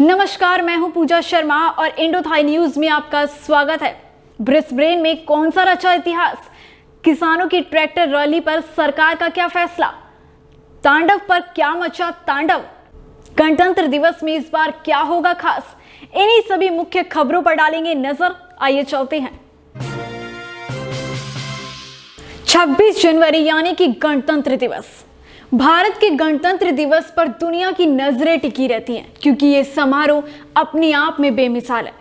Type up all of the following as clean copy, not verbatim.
नमस्कार, मैं हूं पूजा शर्मा और इंडो थाई न्यूज में आपका स्वागत है। ब्रिस्बेन में कौन सा रचा इतिहास? किसानों की ट्रैक्टर रैली पर सरकार का क्या फैसला? तांडव पर क्या मचा तांडव? गणतंत्र दिवस में इस बार क्या होगा खास? इन्हीं सभी मुख्य खबरों पर डालेंगे नजर। आइए चलते हैं। 26 जनवरी यानी कि गणतंत्र दिवस। भारत के गणतंत्र दिवस पर दुनिया की नजरें टिकी रहती हैं क्योंकि ये समारोह अपने आप में बेमिसाल है।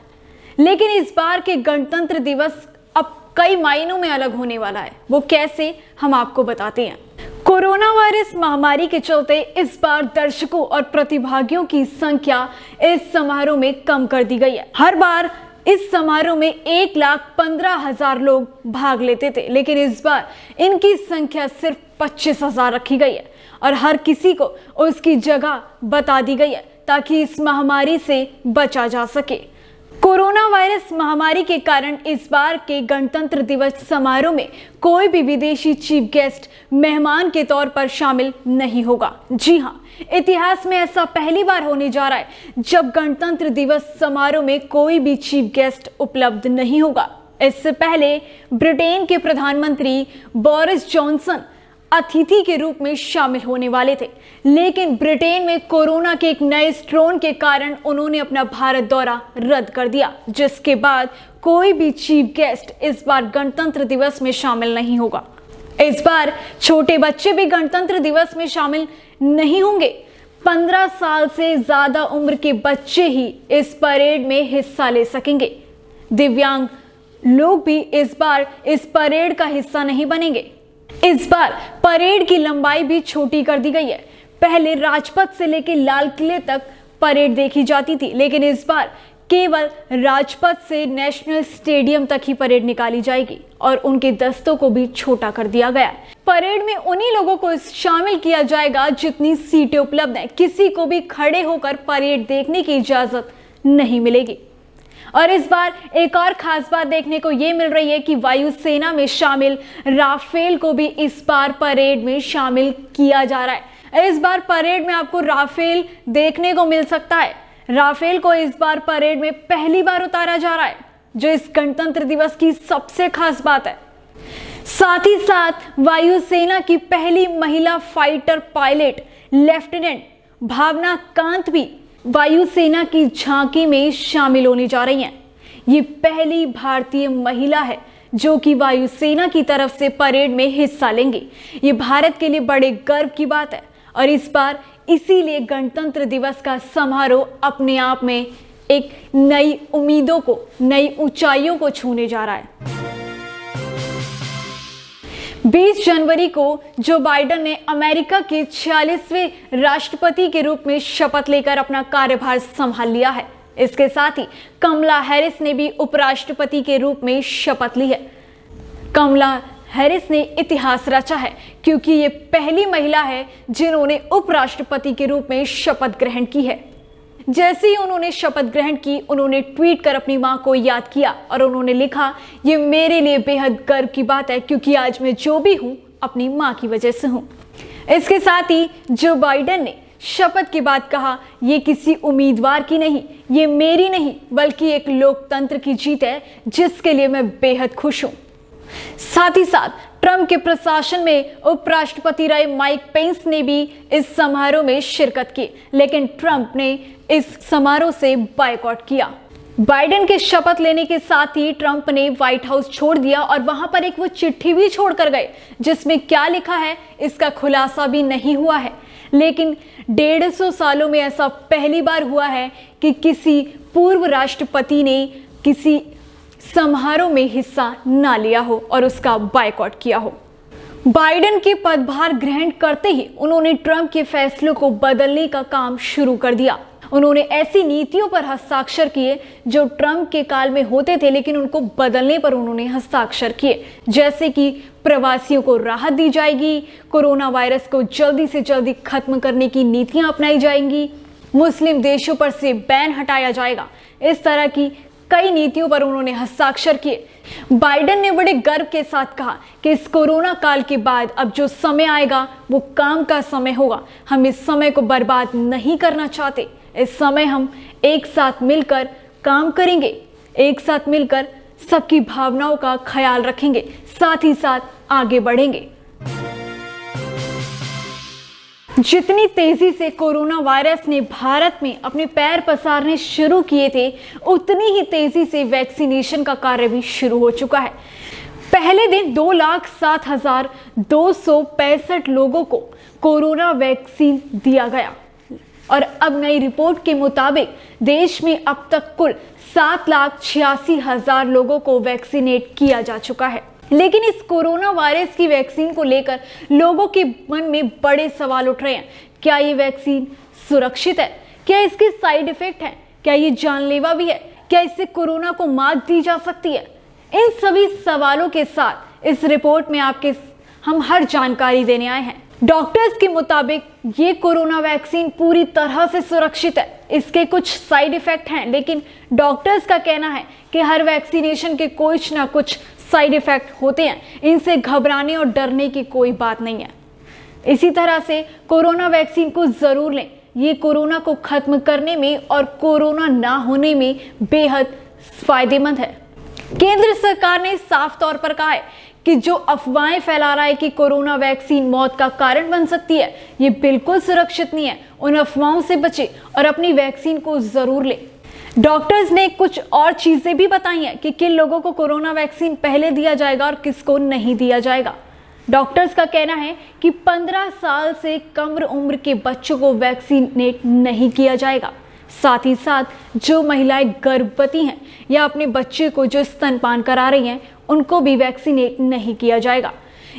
लेकिन इस बार के गणतंत्र दिवस अब कई मायनों में अलग होने वाला है। वो कैसे, हम आपको बताते हैं। कोरोना वायरस महामारी के चलते इस बार दर्शकों और प्रतिभागियों की संख्या इस समारोह में कम कर दी गई है। हर बार इस समारोह में 1,15,000 लोग भाग लेते थे, लेकिन इस बार इनकी संख्या सिर्फ 25,000 रखी गई है और हर किसी को उसकी जगह बता दी गई है ताकि इस महामारी से बचा जा सके। कोरोना वायरस महामारी के कारण इस बार के गणतंत्र दिवस समारोह में कोई भी विदेशी चीफ गेस्ट मेहमान के तौर पर शामिल नहीं होगा। जी हां, इतिहास में ऐसा पहली बार होने जा रहा है जब गणतंत्र दिवस समारोह में कोई भी चीफ गेस्ट उपलब्ध नहीं होगा। इससे पहले ब्रिटेन के प्रधानमंत्री बोरिस जॉनसन अतिथि के रूप में शामिल होने वाले थे, लेकिन ब्रिटेन में कोरोना के एक नए स्ट्रेन के कारण उन्होंने अपना भारत दौरा रद्द कर दिया, जिसके बाद कोई भी चीफ गेस्ट इस बार गणतंत्र दिवस में शामिल नहीं होगा। इस बार छोटे बच्चे भी गणतंत्र दिवस में शामिल नहीं होंगे। 15 साल से ज्यादा उम्र के बच्चे ही इस परेड में हिस्सा ले सकेंगे। दिव्यांग लोग भी इस बार इस परेड का हिस्सा नहीं बनेंगे। इस बार परेड की लंबाई भी छोटी कर दी गई है। पहले राजपथ से लेकर लाल किले तक परेड देखी जाती थी, लेकिन इस बार केवल राजपथ से नेशनल स्टेडियम तक ही परेड निकाली जाएगी और उनके दस्तों को भी छोटा कर दिया गया है। परेड में उन्हीं लोगों को शामिल किया जाएगा जितनी सीटें उपलब्ध हैं। किसी को भी खड़े होकर परेड देखने की इजाजत नहीं मिलेगी। और इस बार एक और खास बात देखने को ये मिल रही है कि वायुसेना में शामिल राफेल को भी इस बार परेड में शामिल किया जा रहा है। इस बार परेड में आपको राफेल देखने को मिल सकता है। राफेल को इस बार परेड में पहली बार उतारा जा रहा है, जो इस गणतंत्र दिवस की सबसे खास बात है। साथ ही साथ वायुसेना की पहली महिला फाइटर पायलट लेफ्टिनेंट भावना कांत भी वायुसेना की झांकी में शामिल होने जा रही हैं। ये पहली भारतीय महिला है जो कि वायुसेना की तरफ से परेड में हिस्सा लेंगे। ये भारत के लिए बड़े गर्व की बात है और इस बार इसीलिए गणतंत्र दिवस का समारोह अपने आप में एक नई उम्मीदों को, नई ऊंचाइयों को छूने जा रहा है। 20 जनवरी को जो बाइडेन ने अमेरिका के 46वें राष्ट्रपति के रूप में शपथ लेकर अपना कार्यभार संभाल लिया है। इसके साथ ही कमला हैरिस ने भी उपराष्ट्रपति के रूप में शपथ ली है। कमला हैरिस ने इतिहास रचा है क्योंकि ये पहली महिला है जिन्होंने उपराष्ट्रपति के रूप में शपथ ग्रहण की है। जैसे ही उन्होंने शपथ ग्रहण की, उन्होंने ट्वीट कर अपनी मां को याद किया और उन्होंने लिखा, ये मेरे लिए बेहद गर्व की बात है क्योंकि आज मैं जो भी हूं अपनी मां की वजह से हूं। इसके साथ ही जो बाइडेन ने शपथ के बाद कहा, ये किसी उम्मीदवार की नहीं, ये मेरी नहीं बल्कि एक लोकतंत्र की जीत है जिसके लिए मैं बेहद खुश हूं। साथ ही साथ ट्रंप के प्रशासन में उपराष्ट्रपति रहे माइक पेंस ने भी इस समारोह में शिरकत की, लेकिन ट्रंप ने इस समारोह से बायकॉट किया। बाइडेन के शपथ लेने के साथ ही ट्रंप ने व्हाइट हाउस छोड़ दिया और वहां पर एक वो चिट्ठी भी छोड़कर गए जिसमें क्या लिखा है इसका खुलासा भी नहीं हुआ है। लेकिन 150 सालों में ऐसा पहली बार हुआ है कि किसी पूर्व राष्ट्रपति ने किसी समारोह में हिस्सा ना लिया हो और उसका बायकॉट किया हो। बाइडेन के पदभार ग्रहण करते ही उन्होंने ट्रंप के फैसलों को बदलने का काम शुरू कर दिया। उन्होंने ऐसी नीतियों पर हस्ताक्षर किए जो ट्रंप के काल में होते थे, लेकिन उनको बदलने पर उन्होंने हस्ताक्षर किए, जैसे कि प्रवासियों को राहत दी जाएगी, कोरोना वायरस को जल्दी से जल्दी खत्म करने की नीतियां अपनाई जाएंगी, मुस्लिम देशों पर से बैन हटाया जाएगा। इस तरह की कई नीतियों पर उन्होंने हस्ताक्षर किए। बाइडेन ने बड़े गर्व के साथ कहा कि इस कोरोना काल के बाद अब जो समय आएगा वो काम का समय होगा। हम इस समय को बर्बाद नहीं करना चाहते। इस समय हम एक साथ मिलकर काम करेंगे, एक साथ मिलकर सबकी भावनाओं का ख्याल रखेंगे, साथ ही साथ आगे बढ़ेंगे। जितनी तेजी से कोरोना वायरस ने भारत में अपने पैर पसारने शुरू किए थे, उतनी ही तेजी से वैक्सीनेशन का कार्य भी शुरू हो चुका है। पहले दिन 2,07,265 लोगों को कोरोना वैक्सीन दिया गया और अब नई रिपोर्ट के मुताबिक देश में अब तक कुल 7,86,000 लोगों को वैक्सीनेट किया जा चुका है। लेकिन इस कोरोना वायरस की वैक्सीन को लेकर लोगों के मन में बड़े सवाल उठ रहे हैं। क्या ये वैक्सीन सुरक्षित है? क्या इसके साइड इफेक्ट हैं? क्या ये जानलेवा भी है? क्या इससे कोरोना को मात दी जा सकती है? इन सभी सवालों के साथ इस रिपोर्ट में हम हर जानकारी देने आए हैं। डॉक्टर्स के मुताबिक ये कोरोना वैक्सीन पूरी तरह से सुरक्षित है। इसके कुछ साइड इफेक्ट हैं, लेकिन डॉक्टर्स का कहना है कि हर वैक्सीनेशन के कुछ ना कुछ साइड इफेक्ट होते हैं। इनसे घबराने और डरने की कोई बात नहीं है। इसी तरह से कोरोना वैक्सीन को जरूर लें। ये कोरोना को खत्म करने में और कोरोना ना होने में बेहद फायदेमंद है। केंद्र सरकार ने साफ तौर पर कहा है कि जो अफवाहें फैला रहा है कि कोरोना वैक्सीन मौत का कारण बन सकती है, ये बिल्कुल सुरक्षित नहीं है। उन अफवाहों से बचें और अपनी वैक्सीन को जरूर लें। डॉक्टर्स ने कुछ और चीजें भी बताई हैं कि किन लोगों को कोरोना वैक्सीन पहले दिया जाएगा और किसको नहीं दिया जाएगा। डॉक्टर्स का कहना है कि 15 साल से कम उम्र के बच्चों को वैक्सीनेट नहीं किया जाएगा। साथ ही साथ जो महिलाएं गर्भवती हैं या अपने बच्चे को जो स्तनपान करा रही हैं, उनको भी वैक्सीनेट नहीं किया जाएगा।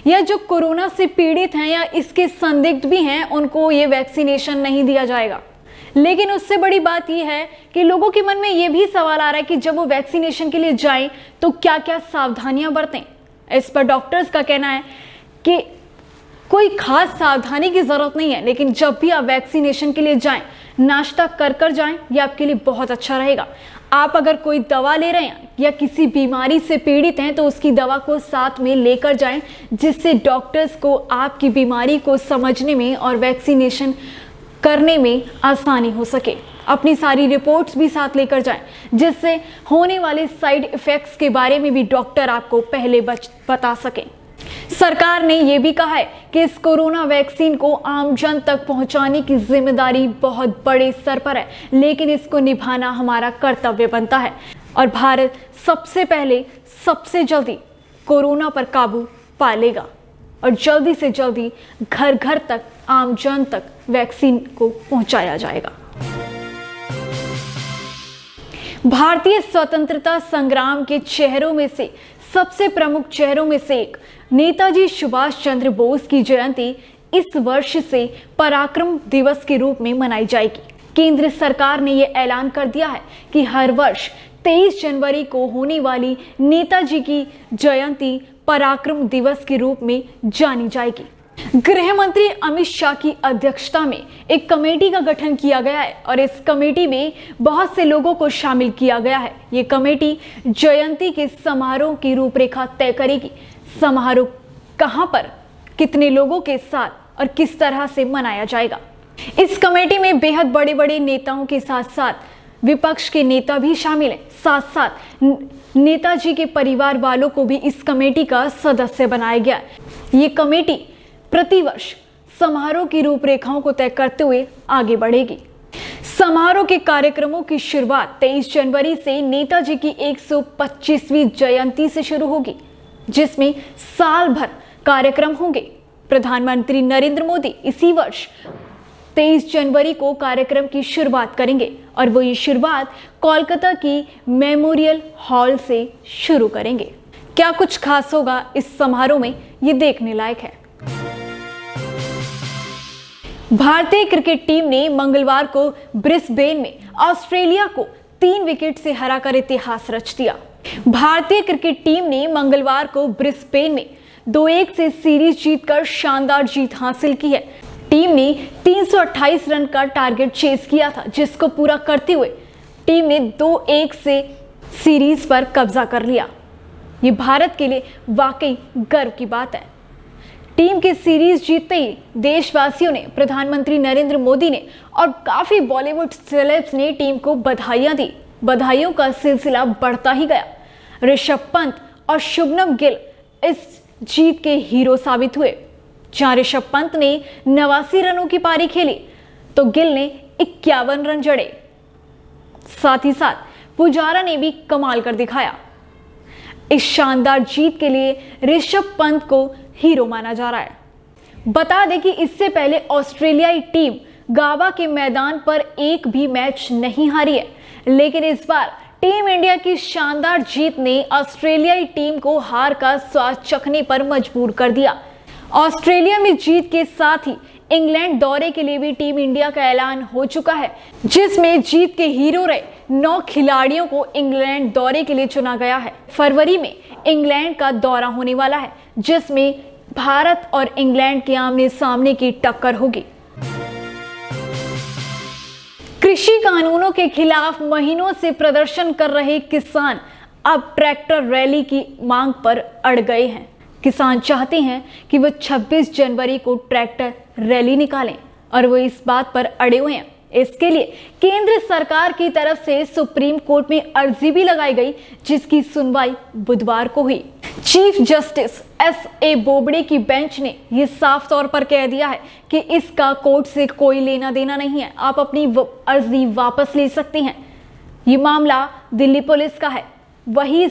या जो कोरोना से पीड़ित हैं या इसके संदिग्ध भी हैं, उनको ये वैक्सीनेशन नहीं दिया जाएगा। लेकिन उससे बड़ी बात यह है कि लोगों के मन में यह भी सवाल आ रहा है कि जब वो वैक्सीनेशन के लिए जाएं तो क्या क्या सावधानियां बरतें। इस पर डॉक्टर्स का कहना है कि कोई खास सावधानी की जरूरत नहीं है, लेकिन जब भी आप वैक्सीनेशन के लिए जाएं, नाश्ता कर जाएं, यह आपके लिए बहुत अच्छा रहेगा। आप अगर कोई दवा ले रहे हैं या किसी बीमारी से पीड़ित हैं तो उसकी दवा को साथ में लेकर जाएं, जिससे डॉक्टर्स को आपकी बीमारी को समझने में और वैक्सीनेशन करने में आसानी हो सके। अपनी सारी रिपोर्ट्स भी साथ लेकर जाएं, जिससे होने वाले साइड इफेक्ट्स के बारे में भी डॉक्टर आपको पहले बता सकें। सरकार ने यह भी कहा है कि इस कोरोना वैक्सीन को आम जन तक पहुंचाने की जिम्मेदारी बहुत बड़े स्तर पर है, लेकिन इसको निभाना हमारा कर्तव्य बनता है और भारत सबसे पहले सबसे जल्दी कोरोना पर काबू पा लेगा और जल्दी से जल्दी घर घर तक आम जन तक वैक्सीन को पहुंचाया जाएगा। भारतीय स्वतंत्रता संग्राम के चेहरों में से सबसे प्रमुख चेहरों में से एक नेताजी सुभाष चंद्र बोस की जयंती इस वर्ष से पराक्रम दिवस के रूप में मनाई जाएगी। केंद्र सरकार ने यह ऐलान कर दिया है कि हर वर्ष 23 जनवरी को होने वाली नेताजी की जयंती पराक्रम दिवस के रूप में जानी जाएगी। गृह मंत्री अमित शाह की अध्यक्षता में एक कमेटी का गठन किया गया है और इस कमेटी में बहुत से लोगों को शामिल किया गया है। ये कमेटी जयंती के समारोह की रूपरेखा तय करेगी। समारोह कहां पर, कितने लोगों के साथ और किस तरह से मनाया जाएगा। इस कमेटी में बेहद बड़े बड़े नेताओं के साथ साथ विपक्ष के नेता भी शामिल हैं। साथ साथ नेताजी के परिवार वालों को भी इस कमेटी का सदस्य बनाया गया है। ये कमेटी प्रतिवर्ष समारोह की रूपरेखाओं को तय करते हुए आगे बढ़ेगी। समारोह के कार्यक्रमों की शुरुआत 23 जनवरी से नेताजी की 125वीं जयंती से शुरू होगी, जिसमें साल भर कार्यक्रम होंगे। प्रधानमंत्री नरेंद्र मोदी इसी वर्ष 23 जनवरी को कार्यक्रम की शुरुआत करेंगे और वो ये शुरुआत कोलकाता की मेमोरियल हॉल से शुरू करेंगे। क्या कुछ खास होगा इस समारोह में, ये देखने लायक है। भारतीय क्रिकेट टीम ने मंगलवार को ब्रिस्बेन में ऑस्ट्रेलिया को 3 विकेट से हराकर इतिहास रच दिया। भारतीय क्रिकेट टीम ने मंगलवार को ब्रिस्बेन में 2-1 से सीरीज जीतकर शानदार जीत हासिल की है। टीम ने 328 रन का टारगेट चेस किया था, जिसको पूरा करते हुए टीम ने 2-1 से सीरीज पर कब्जा कर लिया। ये भारत के लिए वाकई गर्व की बात है। टीम की सीरीज जीतते ही देशवासियों ने, प्रधानमंत्री नरेंद्र मोदी ने और काफी बॉलीवुड सेलेब्स ने टीम को बधाइयां दी। बधाइयों का सिलसिला बढ़ता ही गया। ऋषभ पंत और शुभमन गिल इस जीत के हीरो साबित हुए। जहां ऋषभ पंत ने 89 रनों की पारी खेली तो गिल ने 51 रन जड़े। साथ ही साथ पुजारा ने भी कमाल कर दिखाया। इस शानदार जीत के लिए ऋषभ पंत को हीरो माना जा रहा है। बता दें कि इससे पहले ऑस्ट्रेलियाई टीम गाबा के मैदान पर एक भी मैच नहीं हारी है, लेकिन इस बार टीम इंडिया की शानदार जीत ने ऑस्ट्रेलियाई टीम को हार का स्वाद चखने पर मजबूर कर दिया। ऑस्ट्रेलिया में जीत के साथ ही इंग्लैंड दौरे के लिए भी टीम इंडिया का ऐलान हो चुका है, जिसमें जीत के हीरो रहे 9 खिलाड़ियों को इंग्लैंड दौरे के लिए चुना गया है। फरवरी में इंग्लैंड का दौरा होने वाला है, जिसमें भारत और इंग्लैंड के आमने सामने की टक्कर होगी। कृषि कानूनों के खिलाफ महीनों से प्रदर्शन कर रहे किसान अब ट्रैक्टर रैली की मांग पर अड़ गए हैं। किसान चाहते हैं कि वो 26 जनवरी को ट्रैक्टर रैली निकालें और वो इस बात पर अड़े हुए हैं। इसके लिए केंद्र सरकार की तरफ से सुप्रीम कोर्ट में अर्जी भी लगाई गई, जिसकी सुनवाई बुधवार को हुई। Chief justice एस.ए. बोबडे की बेंच ने यह साफ तौर पर कह दिया है कि इसका कोर्ट से कोई लेना देना नहीं है, आप अपनी अर्जी वापस ले सकते हैं। ये मामला दिल्ली पुलिस का है, वही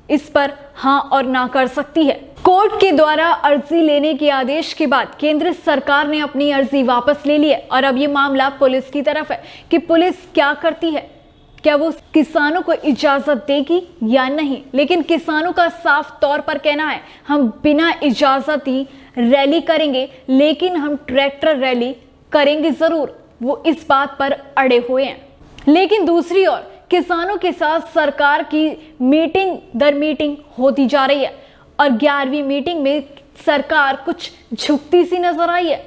इस पर हाँ और ना कर सकती है। कोर्ट के द्वारा अर्जी लेने के आदेश के बाद केंद्र सरकार ने अपनी अर्जी वापस ले ली है और अब ये मामला पुलिस की तरफ है कि पुलिस क्या करती है, क्या वो किसानों को इजाजत देगी या नहीं। लेकिन किसानों का साफ तौर पर कहना है, हम बिना इजाजत ही रैली करेंगे, लेकिन हम ट्रैक्टर रैली करेंगे जरूर। वो इस बात पर अड़े हुए हैं। लेकिन दूसरी ओर किसानों के साथ सरकार की मीटिंग दर मीटिंग होती जा रही है और 11वीं मीटिंग में सरकार कुछ झुकती सी नजर आई है।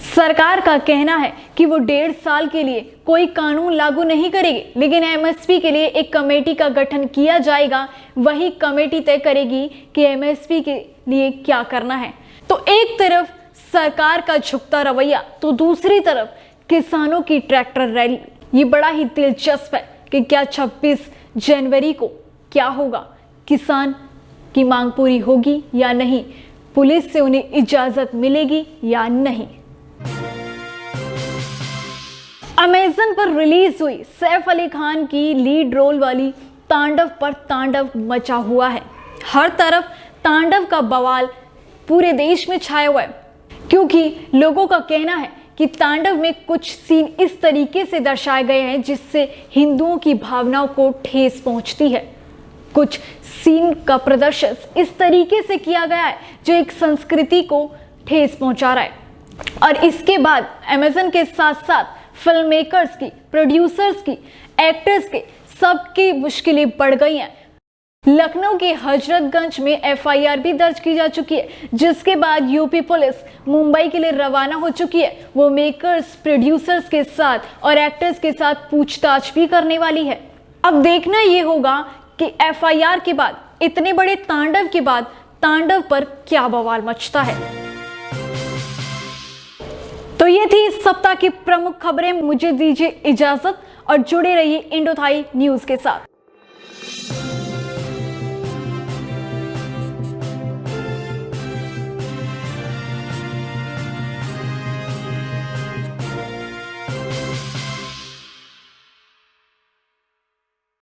सरकार का कहना है कि वो 1.5 साल के लिए कोई कानून लागू नहीं करेगी, लेकिन एमएसपी के लिए एक कमेटी का गठन किया जाएगा। वही कमेटी तय करेगी कि एमएसपी के लिए क्या करना है। तो एक तरफ सरकार का झुकता रवैया तो दूसरी तरफ किसानों की ट्रैक्टर रैली। ये बड़ा ही दिलचस्प है कि क्या 26 जनवरी को क्या होगा, किसान की मांग पूरी होगी या नहीं, पुलिस से उन्हें इजाजत मिलेगी या नहीं। अमेज़न पर रिलीज हुई सैफ अली खान की लीड रोल वाली तांडव पर तांडव मचा हुआ है। हर तरफ तांडव का बवाल पूरे देश में छाया हुआ है, क्योंकि लोगों का कहना है कि तांडव में कुछ सीन इस तरीके से दर्शाए गए हैं जिससे हिंदुओं की भावनाओं को ठेस पहुंचती है। कुछ सीन का प्रदर्शन इस तरीके से किया गया है जो एक संस्कृति को ठेस पहुंचा रहा है। और इसके बाद अमेज़न के साथ साथ फिल्म मेकर्स की, प्रोड्यूसर्स की, एक्टर्स के सबकी मुश्किलें बढ़ गई हैं। लखनऊ के हजरतगंज में एफआईआर भी दर्ज की जा चुकी है, जिसके बाद यूपी पुलिस मुंबई के लिए रवाना हो चुकी है। वो मेकर्स, प्रोड्यूसर्स के साथ और एक्टर्स के साथ पूछताछ भी करने वाली है। अब देखना ये होगा कि एफआईआर के बाद, इतने बड़े तांडव के बाद, तांडव पर क्या बवाल मचता है। तो ये थी इस सप्ताह की प्रमुख खबरें। मुझे दीजिए इजाजत और जुड़े रहिए इंडो थाई न्यूज के साथ।